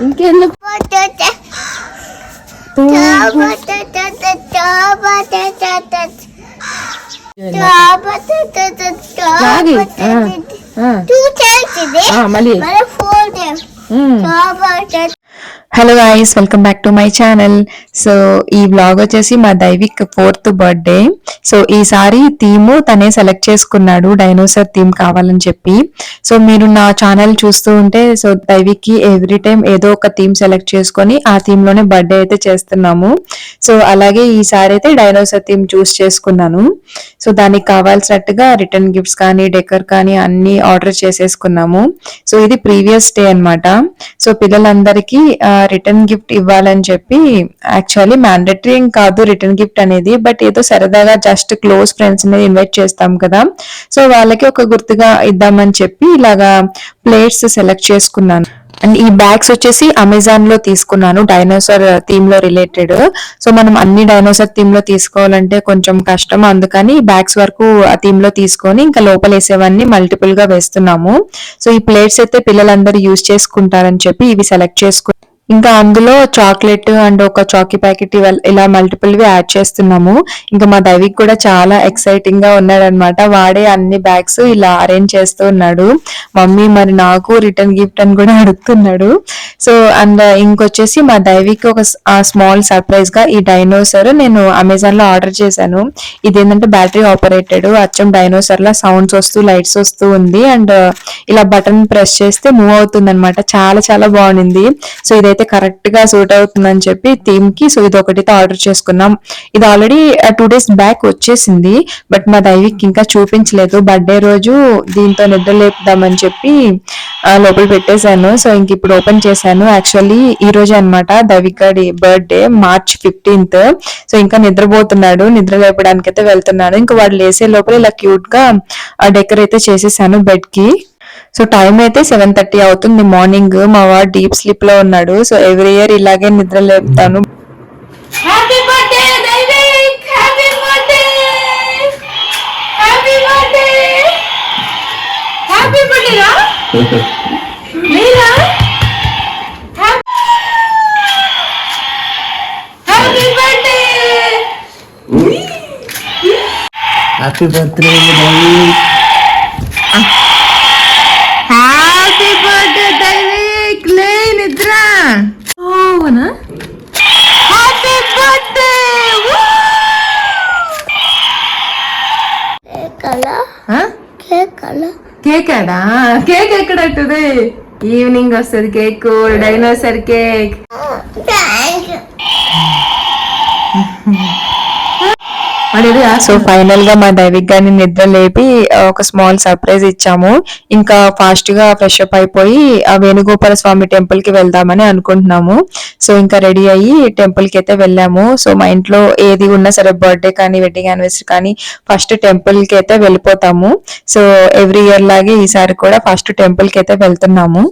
ఇంకెందుకు మళ్ళీ hello guys, welcome back to my channel. So ఈ వ్లాగ్ వచ్చేసి మా దైవిక్ 4th బర్త్డే. సో ఈసారి థీమ్ తనే సెలెక్ట్ చేసుకున్నాడు, డైనోసార్ థీమ్ కావాలని చెప్పి. సో మీరు నా ఛానల్ చూస్తూ ఉంటే సో దైవిక్ కి ఎవ్రీ టైం ఏదో ఒక థీమ్ సెలెక్ట్ చేసుకొని ఆ థీమ్ లోనే బర్త్డే అయితే చేస్తున్నాము. సో అలాగే ఈసారి అయితే డైనోసార్ థీమ్ చూస్ చేసుకున్నాను. సో దానికి కావాల్సినట్టుగా రిటర్న్ గిఫ్ట్స్ కానీ డెకర్ కానీ అన్ని ఆర్డర్ చేసేసుకున్నాము. సో ఇది ప్రీవియస్ డే అన్నమాట. సో పిల్లలందరికీ రిటర్న్ గిఫ్ట్ ఇవ్వాలని చెప్పి, యాక్చువల్లీ మ్యాండేటరీ ఏం కాదు రిటర్న్ గిఫ్ట్ అనేది, బట్ ఏదో సరదాగా జస్ట్ క్లోజ్ ఫ్రెండ్స్ ని ఇన్వైట్ చేస్తాం కదా, సో వాళ్ళకి ఒక గుర్తుగా ఇద్దామని చెప్పి ఇలాగా ప్లేట్స్ సెలెక్ట్ చేసుకున్నాను. అండ్ ఈ బ్యాగ్స్ వచ్చేసి అమెజాన్ లో తీసుకున్నాను, డైనోసార్ థీమ్ లో రిలేటెడ్. సో మనం అన్ని డైనోసార్ థీమ్ లో తీసుకోవాలంటే కొంచెం కష్టం, అందుకని బ్యాగ్స్ వరకు ఆ థీమ్ లో తీసుకొని ఇంకా లోపల వేసేవన్నీ మల్టిపుల్ గా వేస్తున్నాము. సో ఈ ప్లేట్స్ అయితే పిల్లలందరూ యూజ్ చేసుకుంటారని చెప్పి ఇవి సెలెక్ట్ చేసుకున్నాం. ఇంకా అందులో చాక్లెట్ అండ్ ఒక చాకీ ప్యాకెట్ ఇలా మల్టిపుల్ వి యాడ్ చేస్తున్నాము. ఇంకా మా దైవిక్ కూడా చాలా ఎక్సైటింగ్ గా ఉన్నాడు అనమాట. వాడే అన్ని బ్యాగ్స్ ఇలా అరేంజ్ చేస్తూ ఉన్నాడు. మమ్మీ మరి నాకు రిటర్న్ గిఫ్ట్ అని కూడా అడుగుతున్నాడు. సో అండ్ ఇంకొచ్చేసి మా దైవిక్ ఒక స్మాల్ సర్ప్రైజ్ గా ఈ డైనోసార్ నేను అమెజాన్ లో ఆర్డర్ చేశాను. ఇదేంటంటే బ్యాటరీ ఆపరేటెడ్, అచ్చం డైనోసార్ లా సౌండ్స్ వస్తూ లైట్స్ వస్తూ ఉంది. అండ్ ఇలా బటన్ ప్రెస్ చేస్తే మూవ్ అవుతుంది అనమాట. చాలా చాలా బాగుంది. సో ఇదైతే కరెక్ట్ గా సూట్ అవుతుందని చెప్పి థీమ్ కి సో ఇది ఒకటితో ఆర్డర్ చేసుకున్నాం. ఇది ఆల్రెడీ 2 days బ్యాక్ వచ్చేసింది, బట్ మా దైవిక్ ఇంకా చూపించలేదు. బర్త్డే రోజు దీంతో నిద్ర లేపుదామని చెప్పి లోపల పెట్టేశాను. సో ఇంక ఇప్పుడు ఓపెన్ చేశాను. యాక్చువల్లీ ఈ రోజు అనమాట దైవిక్ గారి బర్త్డే, March 15th. సో ఇంకా నిద్రపోతున్నాడు, నిద్ర లేపడానికి అయితే వెళ్తున్నాను. ఇంకా వాడు లేసే లోపల ఇలా క్యూట్ గా డెకర్ అయితే చేసేసాను బెడ్ కి. సో టైం అయితే 7:30 అవుతుంది మార్నింగ్. మా వాడు డీప్ స్లీప్ లో ఉన్నాడు. సో ఎవ్రీ ఇయర్ ఇలాగే నిద్ర లేపుతాను. Happy birthday Daivik, happy birthday, happy birthday, happy birthday రా Meera, happy birthday, happy birthday Daivik. Happy birthday Daivik, లే నిద్ర. అవునా, హ్యాపీ బర్త్డే. కేక్ ఆడా, కేక్ ఎక్కడట్టుది? ఈవినింగ్ వస్తుంది cake, dinosaur cake. So final గా మా దైవిక్ గారిని నిద్ర లేపి ఒక స్మాల్ సర్ప్రైజ్ ఇచ్చాము. ఇంకా ఫాస్ట్ గా ఫ్రెష్ అప్ అయిపోయి ఆ వేణుగోపాల స్వామి టెంపుల్ కి వెళ్దామని అనుకుంటున్నాము. సో ఇంకా రెడీ అయ్యి టెంపుల్ కి అయితే వెళ్ళాము. సో మా ఇంట్లో ఏది ఉన్నా సరే, బర్త్డే కానీ వెడ్డింగ్ యానివర్సరీ కానీ ఫస్ట్ టెంపుల్ కి అయితే వెళ్ళిపోతాము. సో ఎవ్రీ ఇయర్ లాగే ఈసారి కూడా ఫస్ట్ టెంపుల్ కి అయితే వెళ్తున్నాము.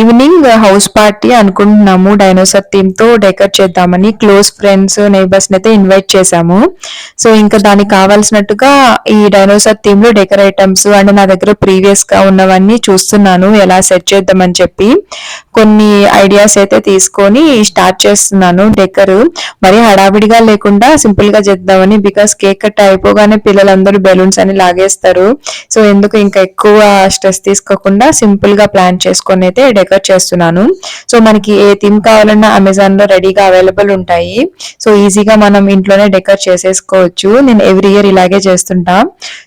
ఈవినింగ్ హౌస్ పార్టీ అనుకుంటున్నాము, డైనోసార్ థీమ్ తో డెకరేట్ చేద్దామని. క్లోజ్ ఫ్రెండ్స్ నైబర్స్ అయితే ఇన్వైట్ చేశాము. సో ఇంకా దానికి కావాల్సినట్టుగా ఈ డైనోసార్ థీమ్ లో డెకర్ ఐటమ్స్ అండ్ నా దగ్గర ప్రీవియస్ గా ఉన్నవన్నీ చూస్తున్నాను ఎలా సెట్ చేద్దామని చెప్పి. కొన్ని ఐడియాస్ అయితే తీసుకొని స్టార్ట్ చేస్తున్నాను డెకర్. మరి హడావిడిగా లేకుండా సింపుల్ గా చేద్దామని, బికాస్ కేక్ కట్ అయిపోగానే పిల్లలందరూ బెలూన్స్ అని లాగేస్తారు. సో ఎందుకు ఇంకా ఎక్కువ స్ట్రెస్ తీసుకోకుండా సింపుల్ గా ప్లాన్ చేసుకొని అయితే డెకరేట్ చేస్తున్నాను. సో మనకి ఏ థీమ్ కావాలన్నా అమెజాన్ లో రెడీగా అవైలబుల్ ఉంటాయి. సో ఈజీగా మనం ఇంట్లోనే డెకరేట్ చేసేసుకోవచ్చు. నేను ఎవ్రీ ఇయర్ ఇలాగే చేస్తుంటా.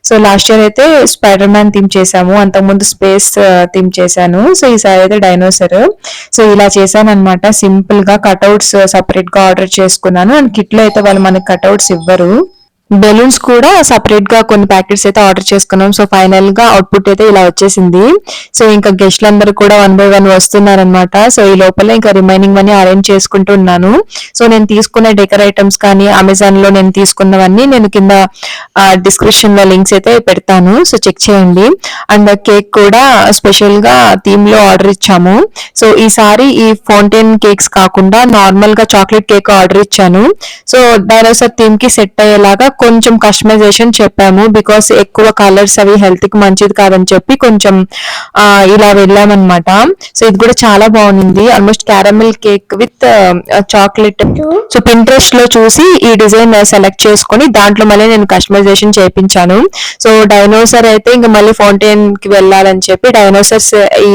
సో లాస్ట్ ఇయర్ అయితే స్పైడర్ మ్యాన్ థీమ్ చేసాము, అంతకుముందు స్పేస్ థీమ్ చేశాను. సో ఈసారి అయితే డైనోసర్. సో ఇలా చేశాను అనమాట. సింపుల్ గా కట్అవుట్స్ సపరేట్ గా ఆర్డర్ చేసుకున్నాను. అండ్ కిట్ లో అయితే వాళ్ళు మనకి కట్అవుట్స్ ఇవ్వరు. బెలూన్స్ కూడా సపరేట్ గా కొన్ని ప్యాకెట్స్ అయితే ఆర్డర్ చేసుకున్నాం. సో ఫైనల్ గా అవుట్పుట్ అయితే ఇలా వచ్చేసింది. సో ఇంకా గెస్ట్లు అందరూ కూడా 1 by 1 వస్తున్నారనమాట. సో ఈ లోపల ఇంకా రిమైనింగ్ అన్ని అరేంజ్ చేసుకుంటూ ఉన్నాను. సో నేను తీసుకున్న డెకర్ ఐటమ్స్ కానీ అమెజాన్ లో నేను తీసుకున్నవన్నీ నేను కింద డిస్క్రిప్షన్ లో లింక్స్ అయితే పెడతాను. సో చెక్ చేయండి. అండ్ కేక్ కూడా స్పెషల్ గా థీమ్ లో ఆర్డర్ ఇచ్చాము. సో ఈసారి ఈ ఫౌంటైన్ కేక్స్ కాకుండా నార్మల్ గా చాక్లెట్ కేక్ ఆర్డర్ ఇచ్చాను. సో డైనోసార్ థీమ్ కి సెట్ అయ్యేలాగా కొంచెం కస్టమైజేషన్ చెప్పాము. బికాస్ ఎక్కువ కలర్స్ అవి హెల్త్ కి మంచిది కాదని చెప్పి కొంచెం ఇలా వెళ్ళామన్నమాట. సో ఇది కూడా చాలా బాగుంది. Almost caramel cake with chocolate. So Pinterest లో చూసి ఈ డిజైన్ సెలెక్ట్ చేసుకొని దాంట్లో మళ్ళీ నేను కస్టమైజేషన్ చేయించాను. సో డైనోసార్ అయితే ఇంకా మళ్ళీ ఫౌంటైన్ కి వెళ్ళాలని చెప్పి డైనోసార్స్ ఈ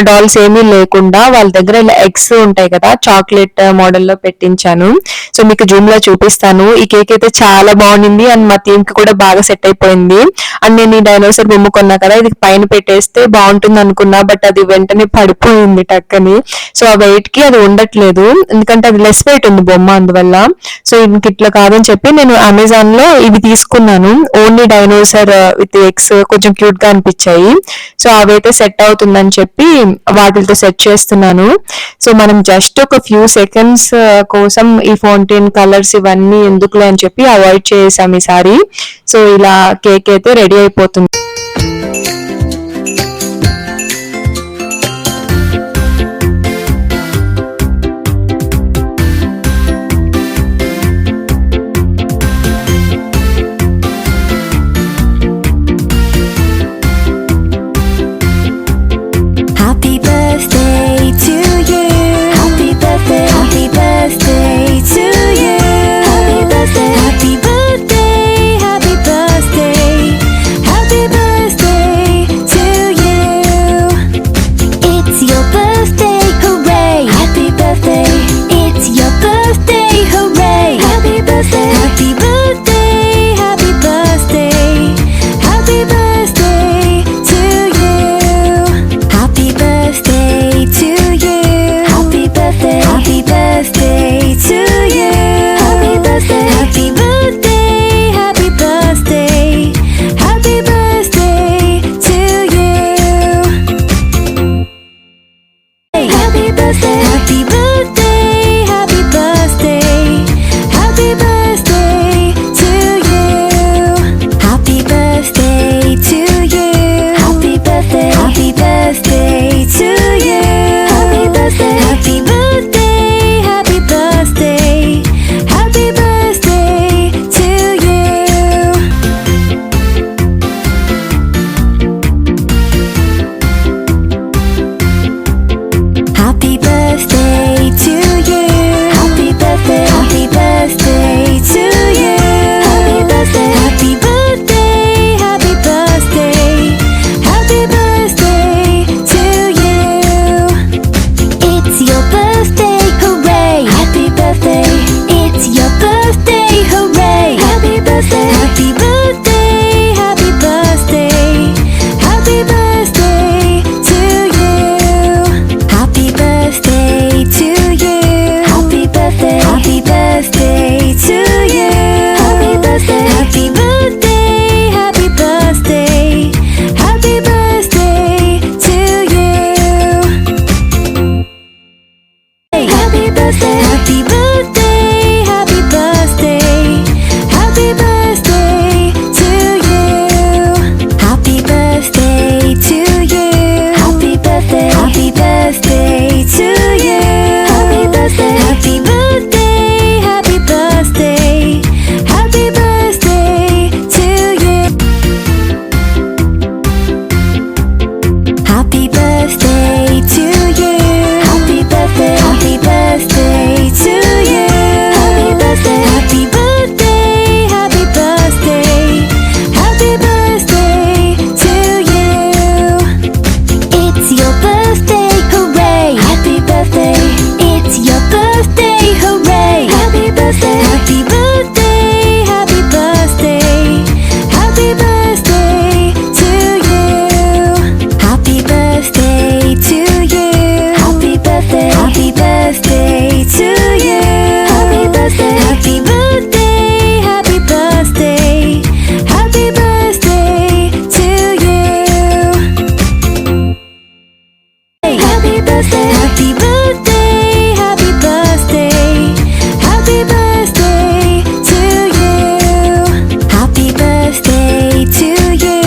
డాల్స్ ఏమీ లేకుండా వాళ్ళ దగ్గర ఇలా ఎగ్స్ ఉంటాయి కదా, చాక్లెట్ మోడల్ లో పెట్టించాను. సో మీకు జూమ్ లో చూపిస్తాను. ఈ కేక్ అయితే చాలా బాగుంది అండ్ మా థీమ్ కి కూడా బాగా సెట్ అయిపోయింది. అండ్ నేను ఈ డైనోసార్ బొమ్మ కొన్నా కదా, ఇది పైన పెట్టేస్తే బాగుంటుంది అనుకున్నా, బట్ అది వెంటనే పడిపోయింది టక్కని. సో ఆ వెయిట్ కి అది ఉండట్లేదు, ఎందుకంటే అది లెస్ వెయిట్ ఉంది బొమ్మ, అందువల్ల. సో ఇంక ఇట్లా కాదని చెప్పి నేను అమెజాన్ లో ఇవి తీసుకున్నాను. ఓన్లీ డైనోసార్ విత్ ఎగ్స్ కొంచెం క్యూట్ గా అనిపించాయి. సో అవైతే సెట్ అవుతుందని చెప్పి వాటితో సెట్ చేస్తున్నాను. సో మనం జస్ట్ ఒక ఫ్యూ సెకండ్స్ కోసం ఈ ఫౌంటైన్ కలర్స్ ఇవన్నీ ఎందుకులే అని చెప్పి అవాయిడ్ చేసాం ఈసారి. సో ఇలా కేక్ అయితే రెడీ అయిపోతుంది. Happy birthday Happy birthday, happy birthday, happy birthday to you. Happy birthday to you.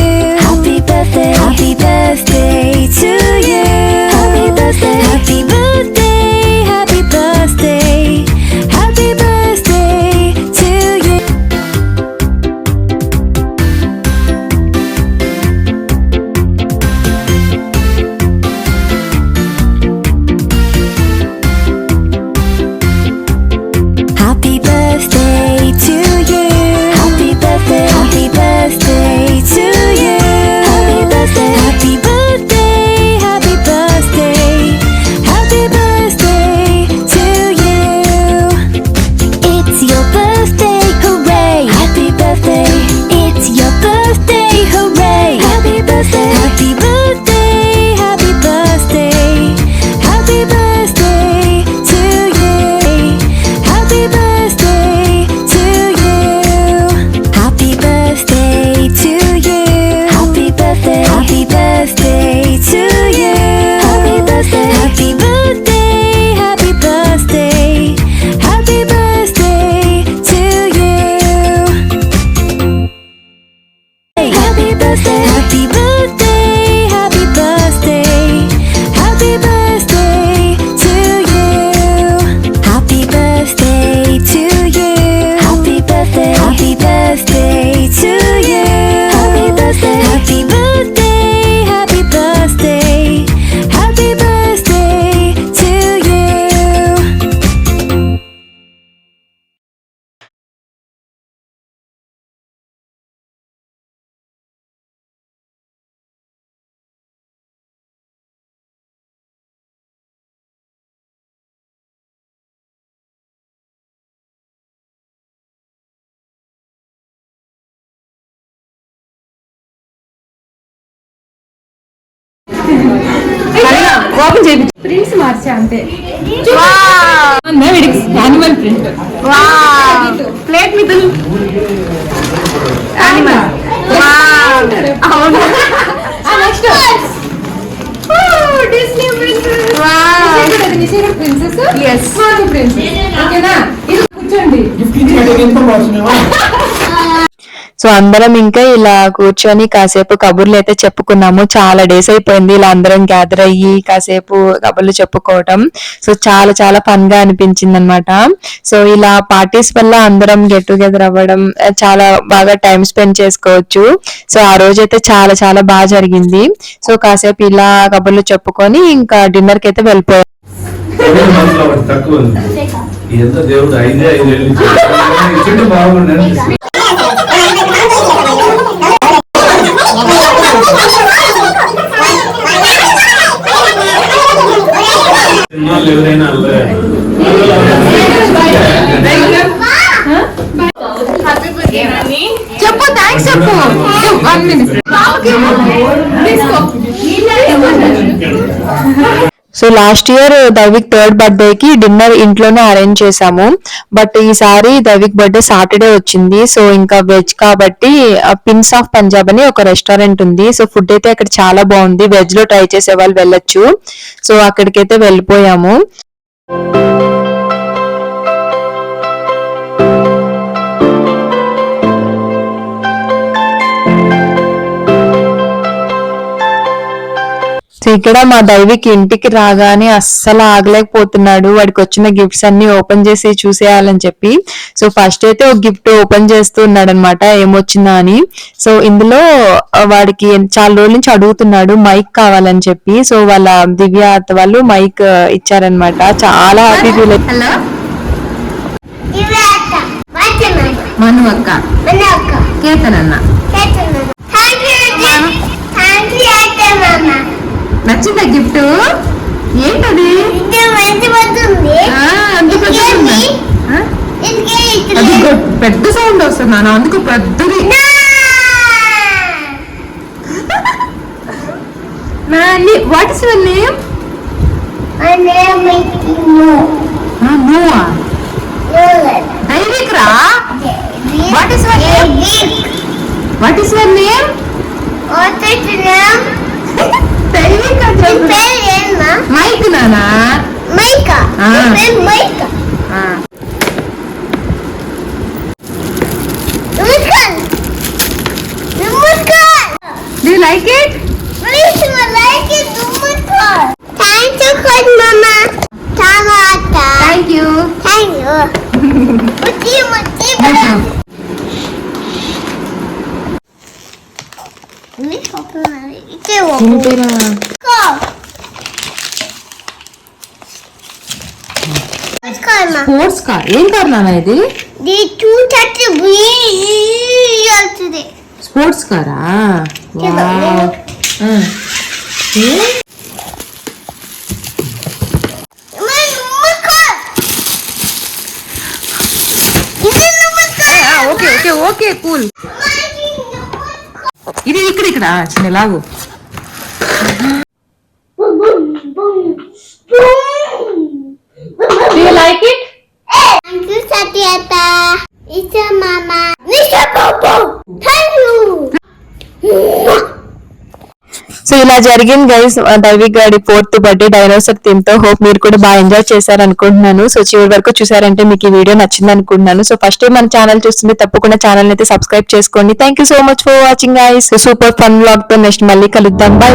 Happy birthday, happy birthday to you. Happy birthday, happy birthday, happy birthday, happy birthday to you. Happy birthday to you. Happy birthday, happy birthday to you. Happy birthday, happy birthday, happy birthday, happy birthday to you. It's your birthday, hooray! Happy birthday, it's your birthday, hooray! Happy birthday, happy birthday, happy birthday, happy birthday to you. Happy birthday to you. Happy birthday to you. Happy birthday. Happy birthday to you. Happy birthday. Happy birthday. Happy birthday. Happy birthday to you. Happy birthday. Happy birthday. Happy birthday. Happy birthday to you. Happy birthday to you. Happy birthday. Happy birthday to you. Happy birthday. Happy birthday. Happy birthday. Happy birthday to you. Open చేయి. Prints మార్చా అంతే. Animal print. Plate మీద animal. అవును. Next Disney princess. yes princess. ఓకేనా? ఇది కూర్చోండి. So అందరం ఇంకా ఇలా కూర్చొని కాసేపు కబుర్లు అయితే చెప్పుకున్నాము. చాలా డేస్ అయిపోయింది ఇలా అందరం గ్యాదర్ అయ్యి కాసేపు కబుర్లు చెప్పుకోవటం. సో చాలా చాలా ఫన్ గా అనిపించింది అనమాట. సో ఇలా పార్టీస్ వల్ల అందరం గెట్ టుగెదర్ అవ్వడం చాలా బాగా టైం స్పెండ్ చేసుకోవచ్చు. సో ఆ రోజు అయితే చాలా చాలా బాగా జరిగింది. సో కాసేపు ఇలా కబుర్లు చెప్పుకొని ఇంకా డిన్నర్ కి అయితే వెళ్ళిపోయాం. తక్కువ ఎంత దేవుడు 5 ఇచ్చింటే బాగుండేది. ఎవరైనా చెప్పు. థ్యాంక్స్ చెప్పు. 1 minute. So last year Daivik 3rd birthday కి డిన్నర్ ఇంట్లోనే అరేంజ్ చేసాము. బట్ ఈసారి దైవిక్ బర్త్డే సాటర్డే వచ్చింది. సో ఇంకా వెజ్ కాబట్టి పిన్స్ ఆఫ్ పంజాబ్ అని ఒక రెస్టారెంట్ ఉంది. సో ఫుడ్ అయితే అక్కడ చాలా బాగుంది. వెజ్ లో ట్రై చేసే వాళ్ళు వెళ్ళొచ్చు. సో అక్కడికైతే వెళ్ళిపోయాము. సో ఇక్కడ మా దైవిక్ ఇంటికి రాగానే అస్సలు ఆగలేకపోతున్నాడు. వాడికి వచ్చిన గిఫ్ట్స్ అన్ని ఓపెన్ చేసి చూసేయాలని చెప్పి. సో ఫస్ట్ అయితే ఒక గిఫ్ట్ ఓపెన్ చేస్తూ ఉన్నాడు అనమాట ఏమొచ్చిందా అని. సో ఇందులో వాడికి చాలా రోజుల నుంచి అడుగుతున్నాడు మైక్ కావాలని చెప్పి. సో వాళ్ళ దివ్య అత్త వాళ్ళు మైక్ ఇచ్చారనమాట. చాలా హ్యాపీ ఫీల్. హలో మను అక్క, కేతన్ అన్న. నచ్చిందా గిఫ్ట్? ఏంటది? అది పెద్ద సౌండ్ వస్తుంది నాన్న, అందుకు పెద్దది. What is your name? Daivik రా. What is your name? What is your name? Daivik మైక్ నానా Do you like it? Thank you. Sports car ఏం కార్ నాన్న ఇది స్పోర్ట్స్ కారా ఓకే ఓకే ఓకే కూల్ ఇది ఇక్కడ చిన్న లాగు Do you like it? Thank you, Satyata. It's a mama. Mr. Popo. Thank you. So ఇలా జరిగింది గైస్ దైవిక్ గారి 4th బర్త్డే డైనోసార్ థీమ్ తో. హోప్ మీరు కూడా బాగా ఎంజాయ్ చేశారు అనుకుంటున్నాను. సో చివరి వరకు చూసారంటే మీకు ఈ వీడియో నచ్చింది అనుకుంటున్నాను. సో ఫస్ట్ టైం మన ఛానల్ చూస్తుంటే తప్పకుండా ఛానల్ అయితే సబ్స్క్రైబ్ చేసుకోండి. Thank you so much for watching guys. Super fun vlog తో నెక్స్ట్ మళ్ళీ కలుద్దాం. బై.